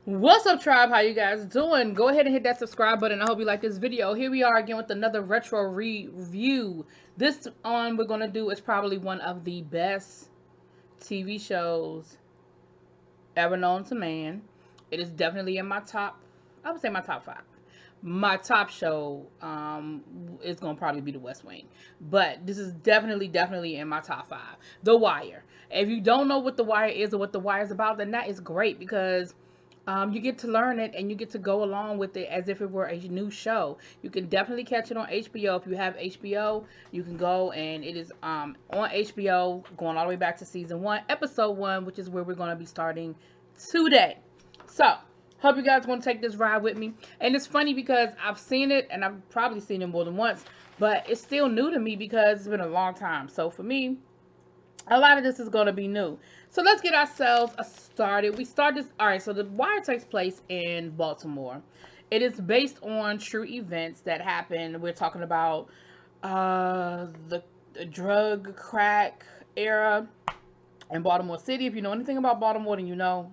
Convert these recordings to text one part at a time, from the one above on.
What's up, tribe? How you guys doing? Go ahead and hit that subscribe button. I hope you like this video. Here we are again with another retro review. This one we're going to do is probably one of the best TV shows ever known to man. It is definitely in my top, I would say my top 5. My top show is going to probably be The West Wing. But this is definitely in my top 5. The Wire. If you don't know what The Wire is or what The Wire is about, then that is great because you get to learn it and you get to go along with it as if it were a new show. You can definitely catch it on HBO. If you have HBO, you can go, and it is on HBO going all the way back to season 1, episode 1, which is where we're going to be starting today. So, hope you guys want to take this ride with me. And it's funny because I've seen it, and I've probably seen it more than once, but it's still new to me because it's been a long time. So for me, a lot of this is going to be new. So let's get ourselves started. We start this. All right, so The Wire takes place in Baltimore. It is based on true events that happened. We're talking about the drug crack era in Baltimore City. If you know anything about Baltimore, then you know.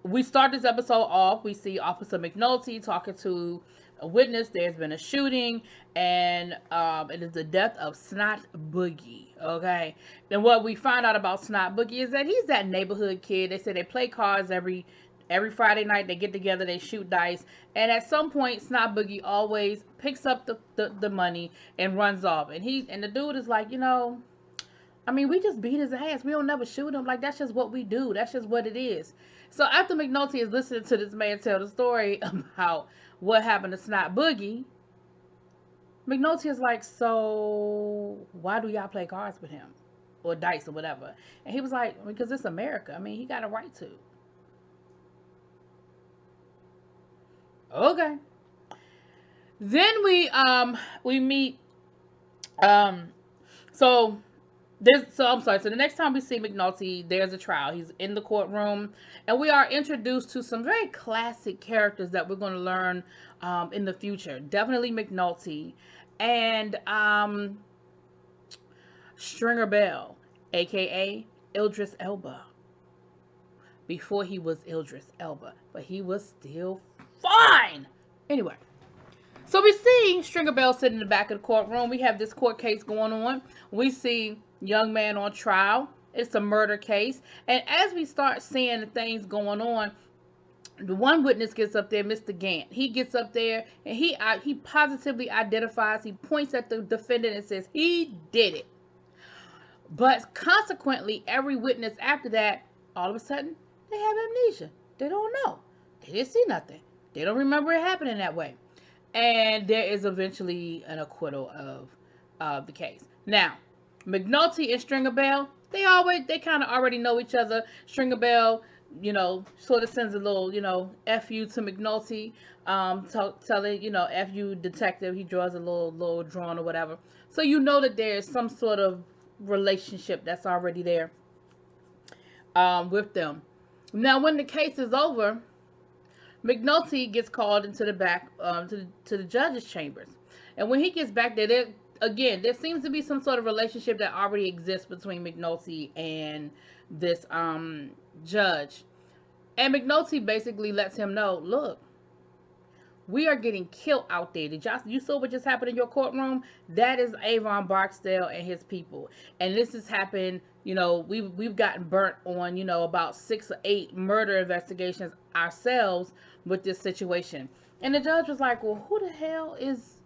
We start this episode off. We see Officer McNulty talking to a witness. There's been a shooting, and it is the death of Snot Boogie. Okay, then what we find out about Snot Boogie is that he's that neighborhood kid. They say they play cards every Friday night. They get together, they shoot dice, and at some point, Snot Boogie always picks up the money and runs off. And the dude is like, I mean, we just beat his ass. We don't never shoot him. Like, that's just what we do. That's just what it is. So after McNulty is listening to this man tell the story about what happened to Snot Boogie, McNulty is like, so why do y'all play cards with him? Or dice or whatever. And he was like, because it's America. I mean, he got a right to. Okay. Then we meet so I'm sorry. So the next time we see McNulty, there's a trial. He's in the courtroom, and we are introduced to some very classic characters that we're going to learn in the future. Definitely McNulty and Stringer Bell, aka Idris Elba. Before he was Idris Elba, but he was still fine. Anyway. So we see Stringer Bell sitting in the back of the courtroom. We have this court case going on. We see young man on trial. It's a murder case. And as we start seeing the things going on, the one witness gets up there, Mr. Gant. He gets up there and he positively identifies. He points at the defendant and says he did it. But consequently, every witness after that, all of a sudden, they have amnesia. They don't know. They didn't see nothing. They don't remember it happening that way. And there is eventually an acquittal of the case. Now, McNulty and Stringer Bell, they kind of already know each other. Stringer Bell, sort of sends a little, F you to McNulty, telling, F you detective. He draws a little drawing or whatever. So you know that there's some sort of relationship that's already there with them. Now, when the case is over, McNulty gets called into the back to the judge's chambers. And when he gets back there, there seems to be some sort of relationship that already exists between McNulty and this judge. And McNulty basically lets him know, look, we are getting killed out there. You saw what just happened in your courtroom? That is Avon Barksdale and his people. And this has happened, we've gotten burnt on, about 6 or 8 murder investigations ourselves with this situation. And the judge was like, well, who the hell is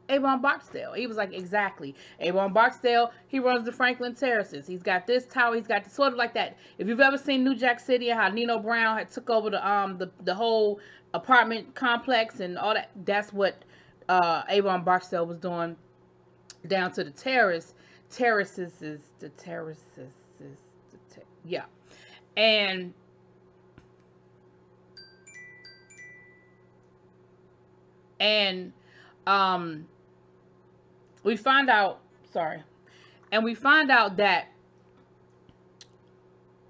Avon Barksdale? He was like, exactly. Avon Barksdale, he runs the Franklin Terraces. He's got this tower. He's got sort of like that. If you've ever seen New Jack City and how Nino Brown had took over the whole apartment complex and all that, that's what Avon Barksdale was doing down to the terraces. Yeah. And we find out that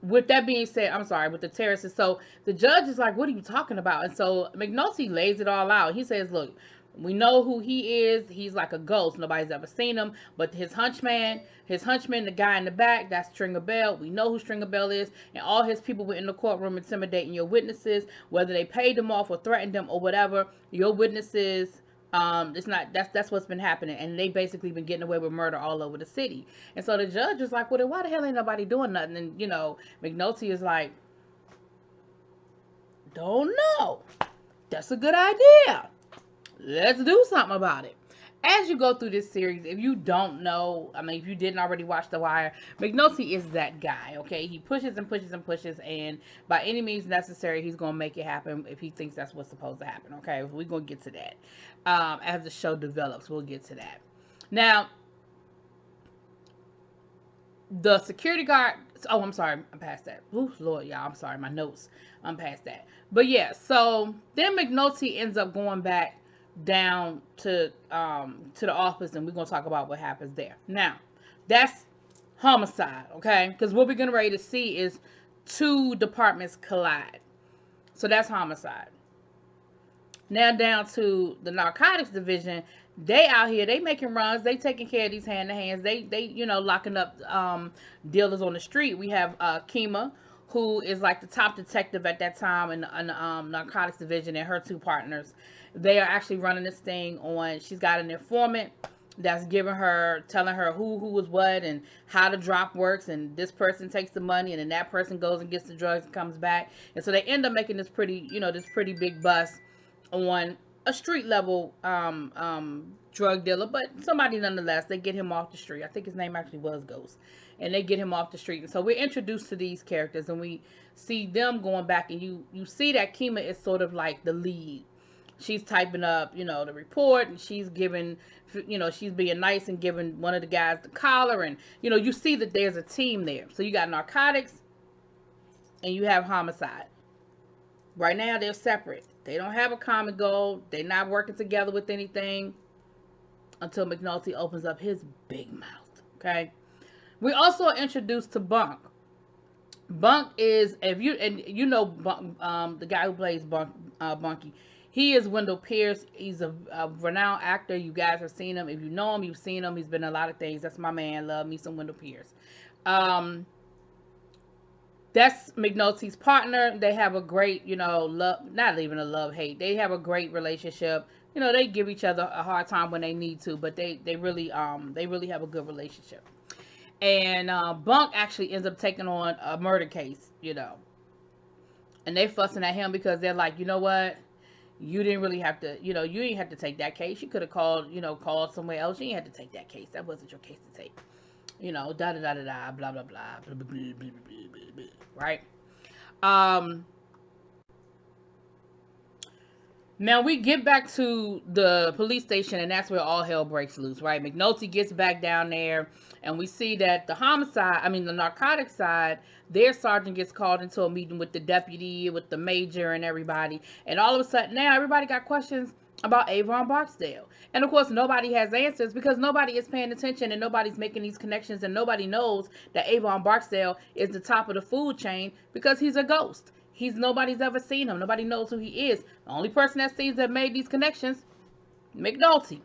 with that being said, with the terraces, so the judge is like, what are you talking about? And so McNulty lays it all out. He says, look, We know who he is. He's like a ghost. Nobody's ever seen him. But his henchman, the guy in the back, that's Stringer Bell. We know who Stringer Bell is. And all his people were in the courtroom intimidating your witnesses, whether they paid them off or threatened them or whatever. Your witnesses, it's not, that's what's been happening. And they basically been getting away with murder all over the city. And so the judge is like, well, then why the hell ain't nobody doing nothing? And, McNulty is like, don't know. That's a good idea. Let's do something about it. As you go through this series, if you don't know, if you didn't already watch The Wire, McNulty is that guy, okay? He pushes and pushes and pushes, and by any means necessary, he's going to make it happen if he thinks that's what's supposed to happen, okay? We're going to get to that. As the show develops, we'll get to that. Now, the security guard, I'm sorry, I'm past that. Ooh, Lord, y'all, I'm sorry, my notes, I'm past that. But yeah, so then McNulty ends up going back down to the office, and we're gonna talk about what happens there. Now, that's homicide, okay? Because what we're getting ready to see is two departments collide. So that's homicide. Now down to the narcotics division, they out here, they making runs, they taking care of these hand-to-hands, they locking up dealers on the street. We have Kima, who is like the top detective at that time in the narcotics division, and her two partners. They are actually running this thing on, she's got an informant that's telling her who was what and how the drop works, and this person takes the money and then that person goes and gets the drugs and comes back. And so they end up making this pretty big bust on a street level drug dealer, but somebody nonetheless. They get him off the street. I think his name actually was Ghost. And they get him off the street. And so we're introduced to these characters, and we see them going back, and you see that Kima is sort of like the lead. She's typing up, the report, and she's giving, she's being nice and giving one of the guys the collar, and, you see that there's a team there. So you got narcotics and you have homicide. Right now, they're separate. They don't have a common goal. They're not working together with anything until McNulty opens up his big mouth, okay? We also are introduced to Bunk. Bunk is, Bunk, the guy who plays Bunky. He is Wendell Pierce. He's a renowned actor. You guys have seen him. If you know him, you've seen him. He's been in a lot of things. That's my man. Love me some Wendell Pierce. That's McNulty's partner. They have a great, love, not even a love-hate. They have a great relationship. They give each other a hard time when they need to, but they really have a good relationship. And Bunk actually ends up taking on a murder case, and they fussing at him because they're like, you know what? You didn't really have to, you didn't have to take that case. You could have called somewhere else. You didn't have to take that case. That wasn't your case to take. Da da da da da, blah blah blah, blah blah blah blah blah blah, right? Now we get back to the police station, and that's where all hell breaks loose, right? McNulty gets back down there, and we see that the narcotics side, their sergeant gets called into a meeting with the deputy, with the major, and everybody. And all of a sudden, now everybody got questions about Avon Barksdale. And of course, nobody has answers because nobody is paying attention and nobody's making these connections, and nobody knows that Avon Barksdale is the top of the food chain because he's a ghost. Nobody's ever seen him. Nobody knows who he is. The only person that seems to have made these connections, McNulty.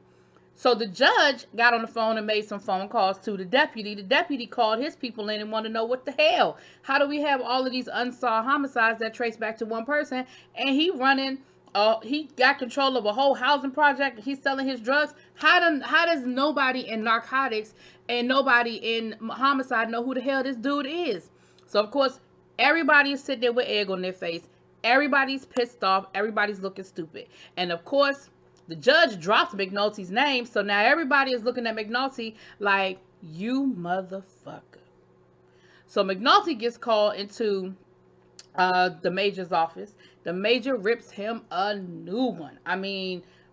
So the judge got on the phone and made some phone calls to the deputy. The deputy called his people in and wanted to know what the hell. How do we have all of these unsolved homicides that trace back to one person, and he got control of a whole housing project. He's selling his drugs. How does nobody in narcotics and nobody in homicide know who the hell this dude is? So of course, everybody is sitting there with egg on their face. Everybody's pissed off. Everybody's looking stupid. And of course, the judge drops McNulty's name. So now everybody is looking at McNulty like, you motherfucker. So McNulty gets called into the major's office. The major rips him a new one.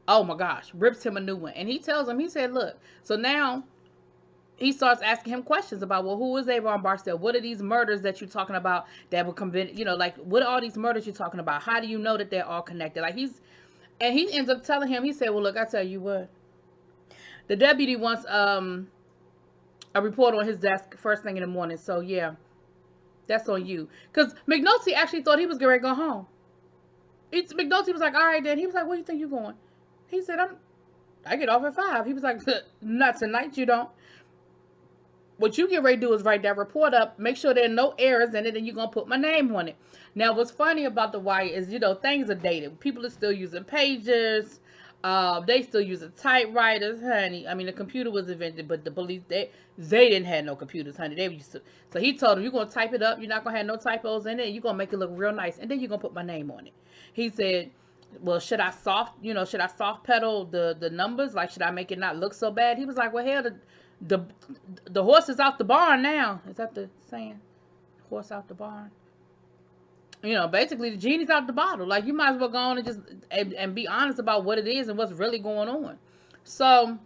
Oh my gosh, rips him a new one. And he tells him, he said, look, so now he starts asking him questions about, well, who is Avon Barksdale? What are these murders that you're talking about that were convinced, what are all these murders you're talking about? How do you know that they're all connected? And he ends up telling him, he said, well, look, I tell you what, the deputy wants a report on his desk first thing in the morning. So yeah, that's on you. Because McNulty actually thought he was going to go home. McNulty was like, all right then. He was like, where do you think you're going? He said, I get off at 5. He was like, not tonight, you don't. What you get ready to do is write that report up, make sure there are no errors in it, and you're going to put my name on it. Now, what's funny about the wire is, things are dated. People are still using pagers. They still using typewriters, honey. I mean, the computer was invented, but the police, they didn't have no computers, honey. They used to. So he told them, you're going to type it up. You're not going to have no typos in it. You're going to make it look real nice. And then you're going to put my name on it. He said, well, should I soft pedal the numbers? Like, should I make it not look so bad? He was like, well, hell, the horse is out the barn now. Is that the saying? Horse out the barn. Basically the genie's out the bottle. Like, you might as well go on and just and be honest about what it is and what's really going on. So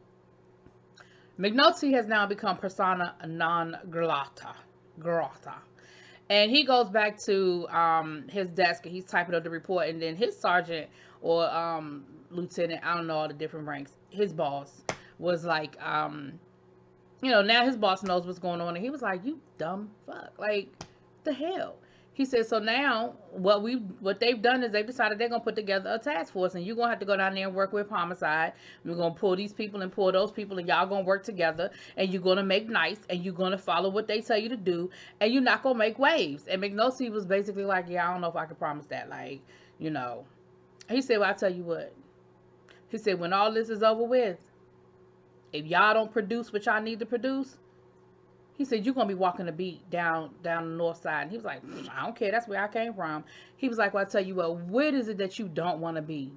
McNulty has now become persona non grata. And he goes back to his desk and he's typing up the report, and then his sergeant or lieutenant, I don't know all the different ranks, his boss was like, now his boss knows what's going on, and he was like, you dumb fuck, like, the hell. He said, so now what they've done is they've decided they're going to put together a task force, and you're going to have to go down there and work with homicide. We're going to pull these people and pull those people, and y'all going to work together, and you're going to make nice, and you're going to follow what they tell you to do, and you're not going to make waves. And McNulty was basically like, yeah, I don't know if I can promise that. Like, he said, well, I'll tell you what. He said, when all this is over with, if y'all don't produce what y'all need to produce, he said, you're going to be walking the beat down the north side. And he was like, I don't care. That's where I came from. He was like, well, I'll tell you what, where is it that you don't want to be?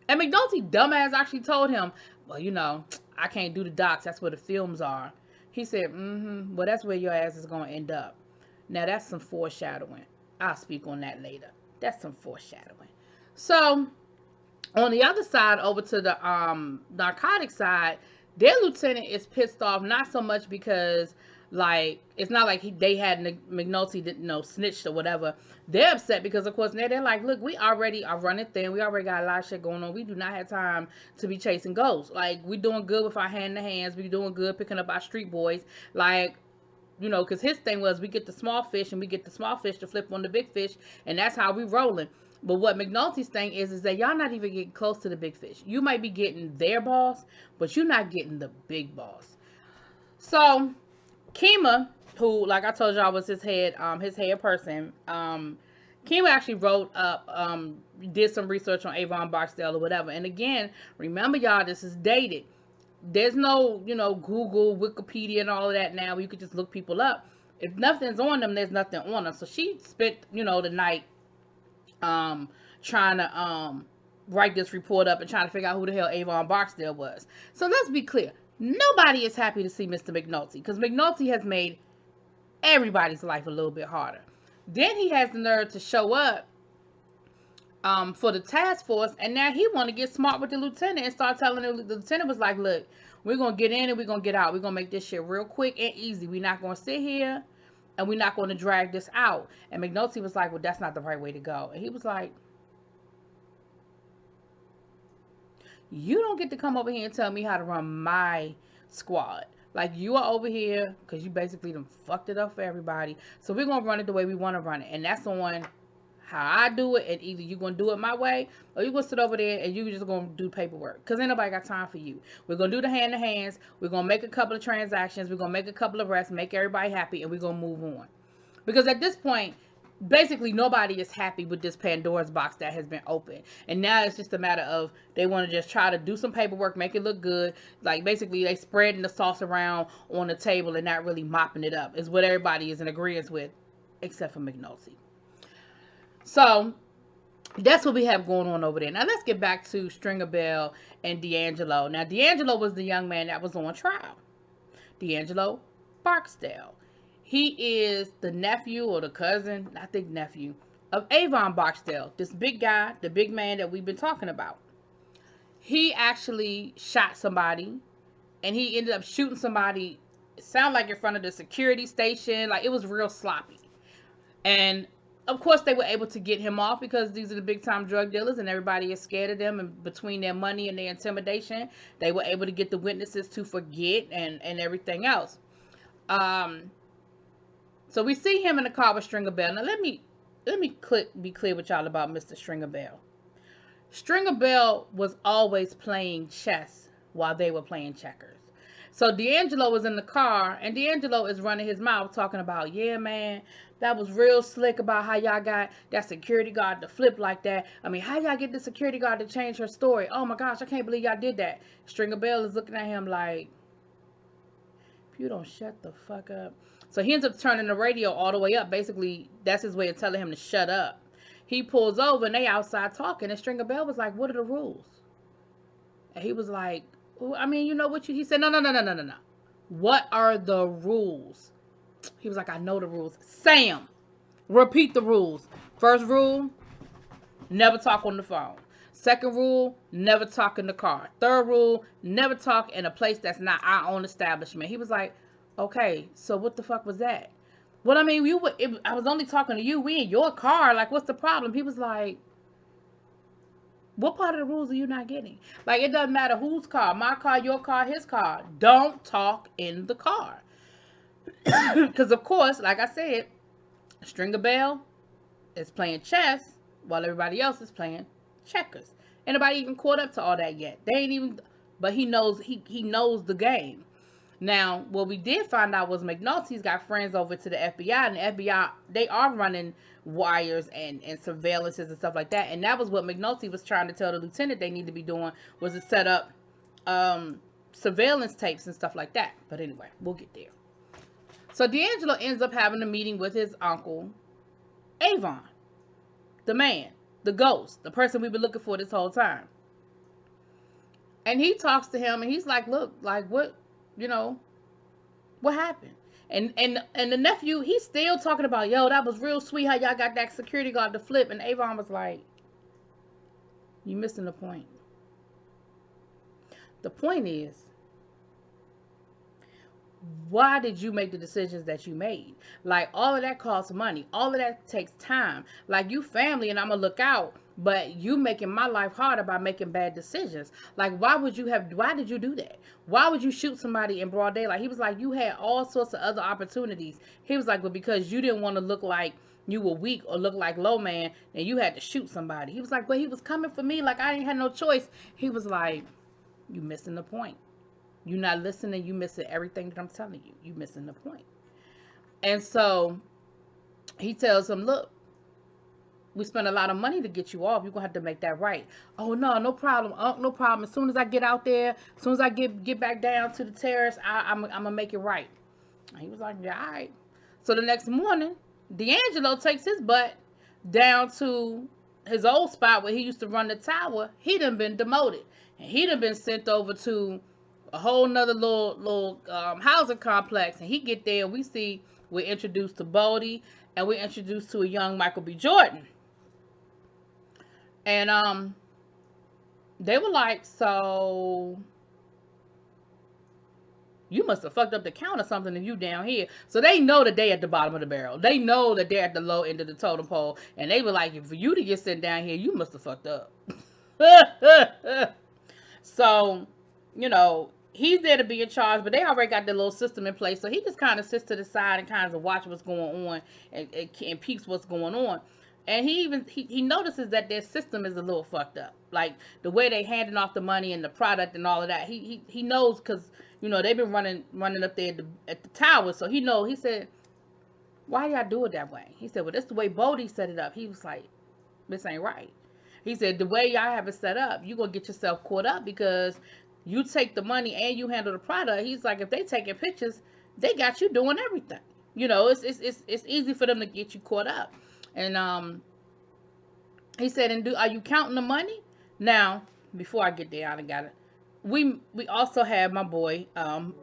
And McNulty, dumbass, actually told him, well, I can't do the docks. That's where the films are. He said, well, that's where your ass is going to end up. Now, that's some foreshadowing. I'll speak on that later. That's some foreshadowing. So, on the other side, over to the narcotic side, their lieutenant is pissed off, not so much because, like, it's not like they had McNulty didn't snitched or whatever. They're upset because, of course, now they're like, look, we already are running thin. We already got a lot of shit going on. We do not have time to be chasing ghosts. Like, we doing good with our hand-to-hands. We doing good picking up our street boys. Like, because his thing was, we get the small fish and we get the small fish to flip on the big fish, and that's how we rolling. But what McNulty's thing is that y'all not even getting close to the big fish. You might be getting their boss, but you're not getting the big boss. So, Kima, who, like I told y'all, was his head person, Kima actually wrote up, did some research on Avon Barksdale or whatever. And again, remember y'all, this is dated. There's no, Google, Wikipedia, and all of that now where you could just look people up. If nothing's on them, there's nothing on them. So she spent, the night trying to write this report up and trying to figure out who the hell Avon Barksdale was. So let's be clear. Nobody is happy to see Mr. McNulty, because McNulty has made everybody's life a little bit harder. Then he has the nerve to show up for the task force, and now he want to get smart with the lieutenant and start telling the lieutenant was like, look, we're going to get in and we're going to get out. We're going to make this shit real quick and easy. We're not going to sit here and we're not going to drag this out. And McNulty was like, well, that's not the right way to go. And he was like, you don't get to come over here and tell me how to run my squad. Like, you are over here because you basically done fucked it up for everybody. So we're going to run it the way we want to run it. And that's on how I do it. And either you're going to do it my way, or you're going to sit over there and you're just going to do paperwork. Because ain't nobody got time for you. We're going to do the hand-to-hands. We're going to make a couple of transactions. We're going to make a couple of arrests, make everybody happy, and we're going to move on. Because at this point, basically nobody is happy with this Pandora's box that has been opened. And now it's just a matter of they want to just try to do some paperwork, make it look good. Like, basically they spreading the sauce around on the table and not really mopping it up is what everybody is in agreement with, except for McNulty. So that's what we have going on over there. Now let's get back to Stringer Bell and D'Angelo. Now D'Angelo was the young man that was on trial. D'Angelo Barksdale. He is the nephew or the cousin, I think nephew, of Avon Barksdale. This big guy, the big man that we've been talking about. He actually shot somebody, and he ended up shooting somebody, it sounded like in front of the security station. Like, it was real sloppy. And of course they were able to get him off because these are the big time drug dealers and everybody is scared of them, and between their money and their intimidation, they were able to get the witnesses to forget and everything else. So we see him in the car with Stringer Bell. Now let me be clear with y'all about Mr. Stringer Bell. Stringer Bell was always playing chess while they were playing checkers. So D'Angelo was in the car, and D'Angelo is running his mouth talking about, yeah, man, that was real slick about how y'all got that security guard to flip like that. I mean, how y'all get the security guard to change her story? Oh my gosh, I can't believe y'all did that. Stringer Bell is looking at him like, if you don't shut the fuck up. So he ends up turning the radio all the way up. Basically, that's his way of telling him to shut up. He pulls over and they outside talking, and Stringer Bell was like, what are the rules? And he was like, well, I mean, you know what he said, no. What are the rules? He was like, I know the rules. Sam, repeat the rules. First rule, never talk on the phone. Second rule, never talk in the car. Third rule, never talk in a place that's not our own establishment. He was like, okay, so what the fuck was that? Well, I mean, I was only talking to you. We in your car. Like, what's the problem? He was like, what part of the rules are you not getting? Like, it doesn't matter whose car. My car, your car, his car. Don't talk in the car. Because, of course, like I said, Stringer Bell is playing chess while everybody else is playing checkers. Ain't nobody even caught up to all that yet. They ain't even, but he knows the game. Now, what we did find out was McNulty's got friends over to the FBI, and the FBI, they are running wires and surveillances and stuff like that. And that was what McNulty was trying to tell the lieutenant they need to be doing, was to set up surveillance tapes and stuff like that. But anyway, we'll get there. So D'Angelo ends up having a meeting with his uncle, Avon, the man, the ghost, the person we've been looking for this whole time. And he talks to him, and he's like, look, like, what, you know, what happened? And the nephew, he's still talking about, yo, that was real sweet how y'all got that security guard to flip. And Avon was like, you missing the point. The point is, why did you make the decisions that you made? Like, all of that costs money. All of that takes time. Like, you family and I'm going to look out, but you making my life harder by making bad decisions. Like, why did you do that? Why would you shoot somebody in broad daylight? He was like, you had all sorts of other opportunities. He was like, but because you didn't want to look like you were weak or look like low man, and you had to shoot somebody. He was like, but he was coming for me. Like, I didn't have no choice. He was like, you missing the point. You're not listening. You missing everything that I'm telling you. You missing the point. And so he tells him, look, we spent a lot of money to get you off. You're going to have to make that right. Oh, no problem. No problem. As soon as I get out there, as soon as I get back down to the terrace, I'm going to make it right. And he was like, yeah, all right. So the next morning, D'Angelo takes his butt down to his old spot where he used to run the tower. He done been demoted. And he done been sent over to a whole nother little housing complex. And he get there, and we're introduced to Bodie, and we're introduced to a young Michael B. Jordan. And they were like, so you must have fucked up the count or something if you down here. So they know that they at the bottom of the barrel. They know that they're at the low end of the totem pole. And they were like, for you to get sent down here, you must have fucked up. So, you know, he's there to be in charge, but they already got their little system in place. So he just kind of sits to the side and kind of watch what's going on and peeps what's going on. And he notices that their system is a little fucked up. Like, the way they handing off the money and the product and all of that. He knows, because, you know, they've been running up there at the tower. So he knows. He said, why y'all do it that way? He said, well, that's the way Bodie set it up. He was like, this ain't right. He said, the way y'all have it set up, you're going to get yourself caught up, because you take the money and you handle the product. He's like, if they taking pictures, they got you doing everything. You know, it's easy for them to get you caught up. And he said, and are you counting the money? Now, before I get there, I done got it. We also have my boy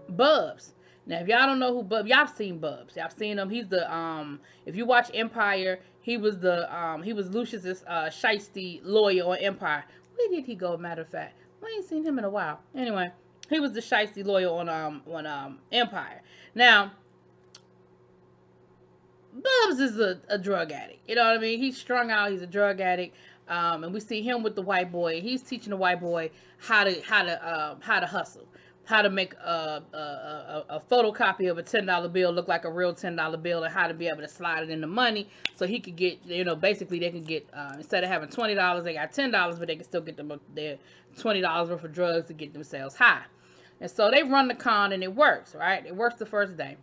Bubs. Now, if y'all don't know who Bubs, y'all seen Bubs. Y'all seen him. He's the if you watch Empire, he was Lucius's shiesty lawyer on Empire. Where did he go? Matter of fact, we ain't seen him in a while. Anyway, he was the shiesty lawyer on Empire. Now, Bubs is a drug addict. You know what I mean? He's strung out. He's a drug addict. And we see him with the white boy. He's teaching the white boy how to hustle, how to make a photocopy of a $10 bill look like a real $10 bill, and how to be able to slide it into money so he could get, basically they can get, instead of having $20, they got $10, but they can still get them their $20 worth of drugs to get themselves high. And so they run the con and it works, right? It works the first day.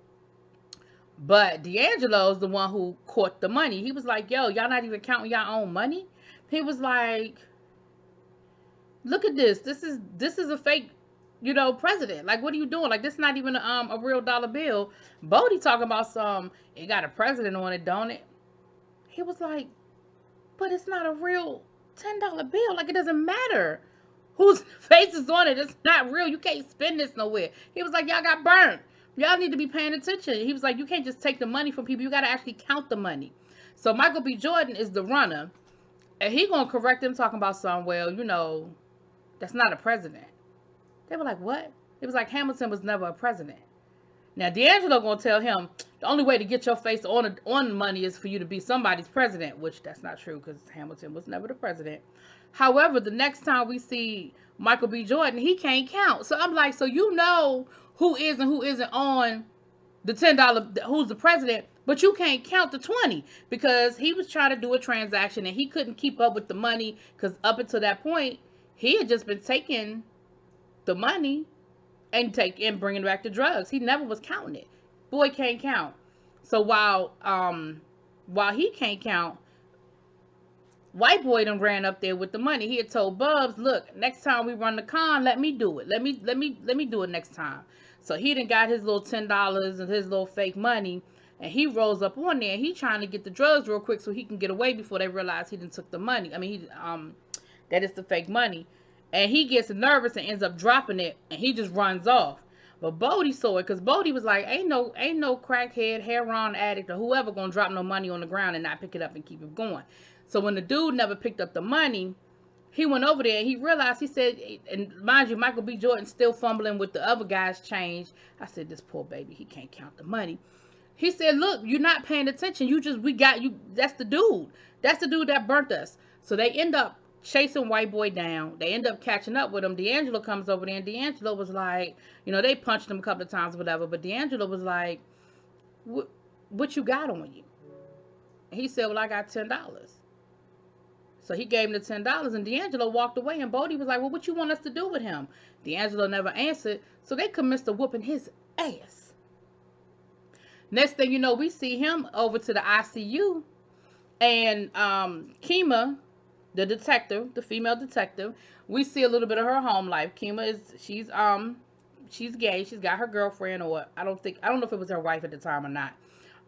But D'Angelo's the one who caught the money. He was like, yo, y'all not even counting your own money? He was like, look at this. This is a fake, president. Like, what are you doing? Like, this is not even a real dollar bill. Bodie talking about it got a president on it, don't it? He was like, but it's not a real $10 bill. Like, it doesn't matter whose face is on it. It's not real. You can't spend this nowhere. He was like, y'all got burned. Y'all need to be paying attention. He was like, you can't just take the money from people. You got to actually count the money. So Michael B. Jordan is the runner. And he going to correct them talking about well, that's not a president. They were like, what? It was like Hamilton was never a president. Now, D'Angelo going to tell him the only way to get your face on money is for you to be somebody's president, which that's not true because Hamilton was never the president. However, the next time we see Michael B. Jordan, he can't count. So I'm like, so who is and who isn't on the $10, who's the president, but you can't count the 20 because he was trying to do a transaction and he couldn't keep up with the money because up until that point, he had just been taking the money and bringing back the drugs. He never was counting it. Boy can't count. So while he can't count, white boy done ran up there with the money. He had told Bubs, look, next time we run the con, let me do it. Let me do it next time. So he done got his little $10 and his little fake money, and he rolls up on there. He trying to get the drugs real quick so he can get away before they realize he done took the money. I mean, that is the fake money. And he gets nervous and ends up dropping it, and he just runs off. But Bodie saw it because Bodie was like, ain't no crackhead, heroin addict, or whoever gonna drop no money on the ground and not pick it up and keep it going. So when the dude never picked up the money, he went over there and he realized, he said, and mind you, Michael B. Jordan still fumbling with the other guy's change. I said, this poor baby, he can't count the money. He said, look, you're not paying attention. We got you. That's the dude. That's the dude that burnt us. So they end up chasing white boy down. They end up catching up with him. D'Angelo comes over there and D'Angelo was like, they punched him a couple of times, whatever. But D'Angelo was like, what you got on you? And he said, well, I got $10. So he gave him the $10 and D'Angelo walked away and Bodie was like, well, what you want us to do with him? D'Angelo never answered. So they commenced to whooping his ass. Next thing you know, we see him over to the ICU and Kima, the detective, the female detective, we see a little bit of her home life. Kima she's gay. She's got her girlfriend, or I don't know if it was her wife at the time or not.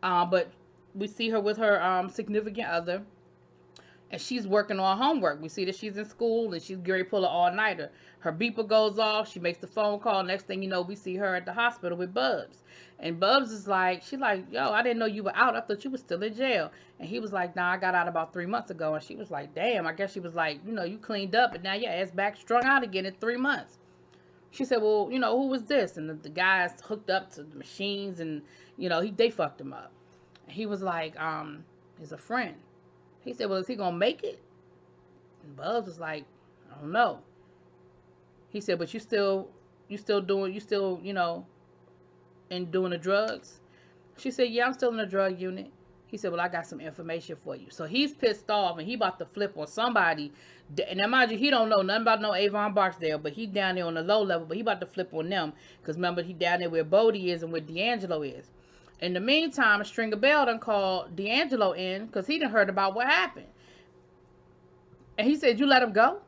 But we see her with her significant other. And she's working on homework. We see that she's in school and she's Gary Puller all-nighter. Her beeper goes off. She makes the phone call. Next thing you know, we see her at the hospital with Bubs. And Bubs is like, she's like, yo, I didn't know you were out. I thought you were still in jail. And he was like, nah, I got out about 3 months ago. And she was like, damn, I guess she was like, you cleaned up and now your ass back strung out again in 3 months. She said, well, who was this? And the guys hooked up to the machines and, they fucked him up. And he was like, he's a friend. He said, well, is he going to make it? And Bubs was like, I don't know. He said, but you still doing the drugs? She said, yeah, I'm still in the drug unit. He said, well, I got some information for you. So he's pissed off and he about to flip on somebody. And now, mind you, he don't know nothing about no Avon Barksdale, but he's down there on the low level, but he about to flip on them. Because remember, he down there where Bodie is and where D'Angelo is. In the meantime, Stringer Bell done called D'Angelo in because he done heard about what happened. And he said, you let him go?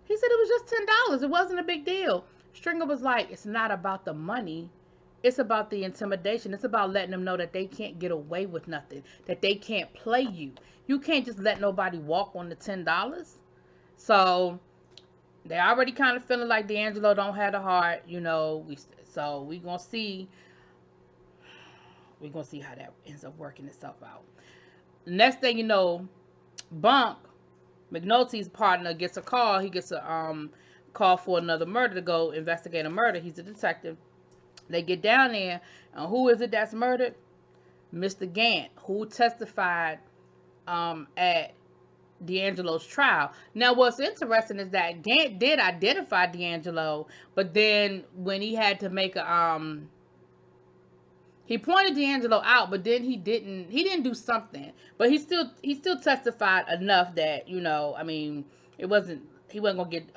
He said it was just $10. It wasn't a big deal. Stringer was like, it's not about the money. It's about the intimidation. It's about letting them know that they can't get away with nothing, that they can't play you. You can't just let nobody walk on the $10. So they already kind of feeling like D'Angelo don't have the heart, so we gonna see. We're going to see how that ends up working itself out. Next thing you know, Bunk, McNulty's partner, gets a call. He gets a call for another murder to go investigate a murder. He's a detective. They get down there. And who is it that's murdered? Mr. Gant, who testified at D'Angelo's trial. Now, what's interesting is that Gant did identify D'Angelo, but then when he had to make a he pointed D'Angelo out, but then he didn't do something. But he still testified enough that, you know, I mean, it wasn't he wasn't gonna get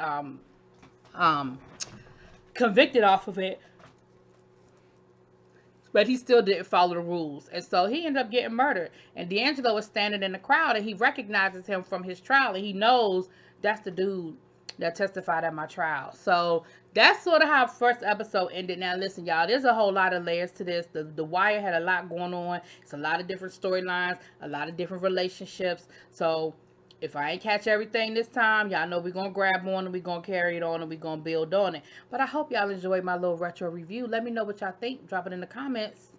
um convicted off of it, but he still didn't follow the rules. And so he ended up getting murdered. And D'Angelo was standing in the crowd and he recognizes him from his trial and he knows that's the dude that testified at my trial. So that's sort of how first episode ended. Now listen, y'all, there's a whole lot of layers to this. The Wire had a lot going on. It's a lot of different storylines, a lot of different relationships. So if I ain't catch everything this time, y'all know we're going to grab on and we're going to carry it on and we're going to build on it. But I hope y'all enjoyed my little retro review. Let me know what y'all think. Drop it in the comments.